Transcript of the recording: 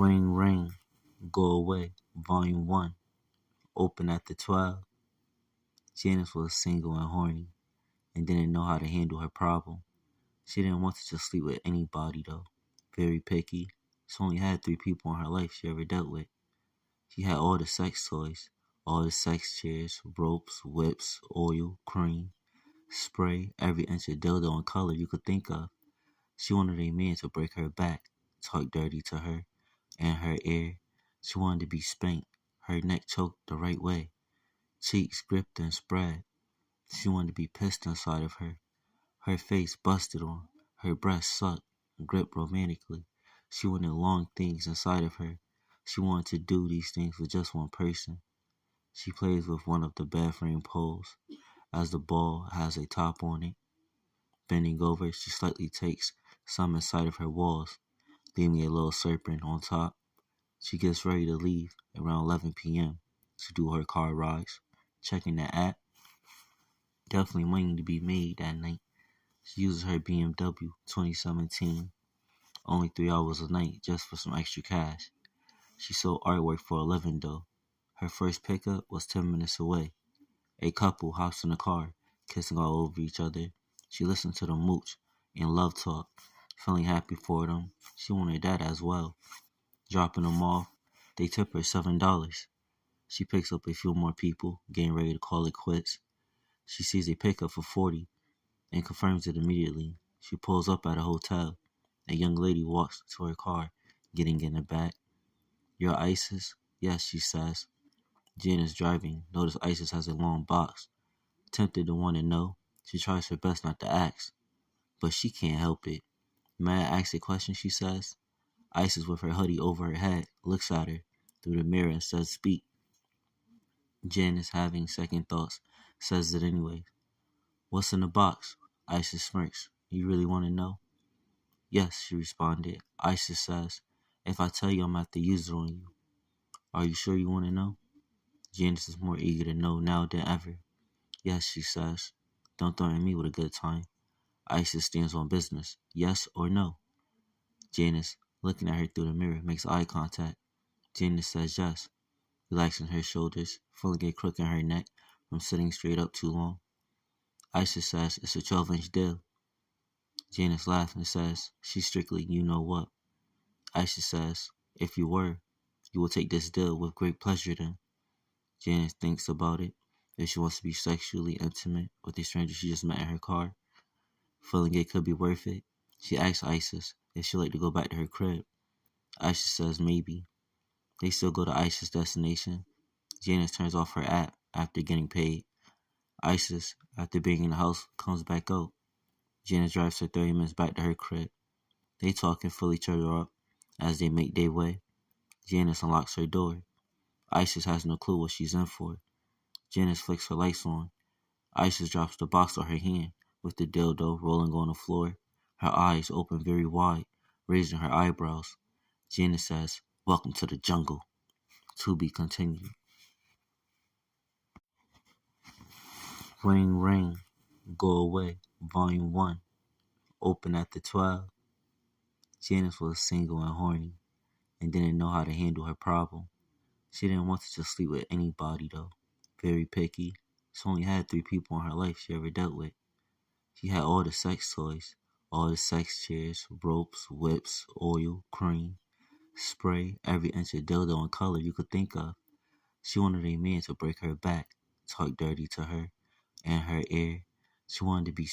Ring ring, go away, volume 1, open at the 12. Janice was single and horny and didn't know how to handle her problem. She didn't want to just sleep with anybody though. Very picky. She only had 3 people in her life she ever dealt with. She had all the sex toys, all the sex chairs, ropes, whips, oil, cream, spray, every inch of dildo and color you could think of. She wanted a man to break her back, talk dirty to her and her ear. She wanted to be spanked, her neck choked the right way, cheeks gripped and spread. She wanted to be pissed inside of her face busted on, her breast sucked, gripped romantically. She wanted long things inside of her. She wanted to do these things with just one person. She plays with one of the bed frame poles, as the ball has a top on it. Bending over, she slightly takes some inside of her walls, leaving a little serpent on top. She gets ready to leave around 11 p.m. to do her car rides, checking the app. Definitely money to be made that night. She uses her BMW 2017, only 3 hours a night just for some extra cash. She sold artwork for a living though. Her first pickup was 10 minutes away. A couple hops in the car, kissing all over each other. She listened to them mooch and love talk, feeling happy for them. She wanted that as well. Dropping them off, they tip her $7. She picks up a few more people, getting ready to call it quits. She sees a pickup for 40 and confirms it immediately. She pulls up at a hotel. A young lady walks to her car, getting in the back. "You're Isis?" "Yes," she says. Jen is driving. Notice Isis has a long box. Tempted to want to know, she tries her best not to ask, but she can't help it. "May I ask a question?" she says. Isis, with her hoodie over her head, looks at her through the mirror and says, "Speak." Jen is having second thoughts, says it anyway. "What's in the box?" Isis smirks. "You really want to know?" "Yes," she responded. Isis says, "If I tell you, I'm going to have to use it on you. Are you sure you want to know?" Janice is more eager to know now than ever. "Yes," she says. "Don't threaten me with a good time." Isis stands on business. "Yes or no?" Janice, looking at her through the mirror, makes eye contact. Janice says yes, relaxing her shoulders, feeling a crook in her neck from sitting straight up too long. Isis says it's a 12-inch deal. Janice laughs and says she's strictly you know what. Isis says, "If you were, you will take this deal with great pleasure then." Janice thinks about it. If she wants to be sexually intimate with a stranger she just met in her car, feeling it could be worth it, she asks Isis if she'd like to go back to her crib. Isis says maybe. They still go to Isis' destination. Janice turns off her app after getting paid. Isis, after being in the house, comes back out. Janice drives her 30 minutes back to her crib. They talk and fill each other up as they make their way. Janice unlocks her door. Isis has no clue what she's in for. Janice flicks her lights on. Isis drops the box on her hand, with the dildo rolling on the floor. Her eyes open very wide, raising her eyebrows. Janice says, "Welcome to the jungle." To be continued. Ring ring, go away, volume 1, open at the 12. Janice was single and horny and didn't know how to handle her problem. She didn't want to just sleep with anybody though. Very picky. She only had 3 people in her life she ever dealt with. She had all the sex toys, all the sex chairs, ropes, whips, oil, cream, spray, every inch of dildo and color you could think of. She wanted a man to break her back, talk dirty to her and her ear. She wanted to be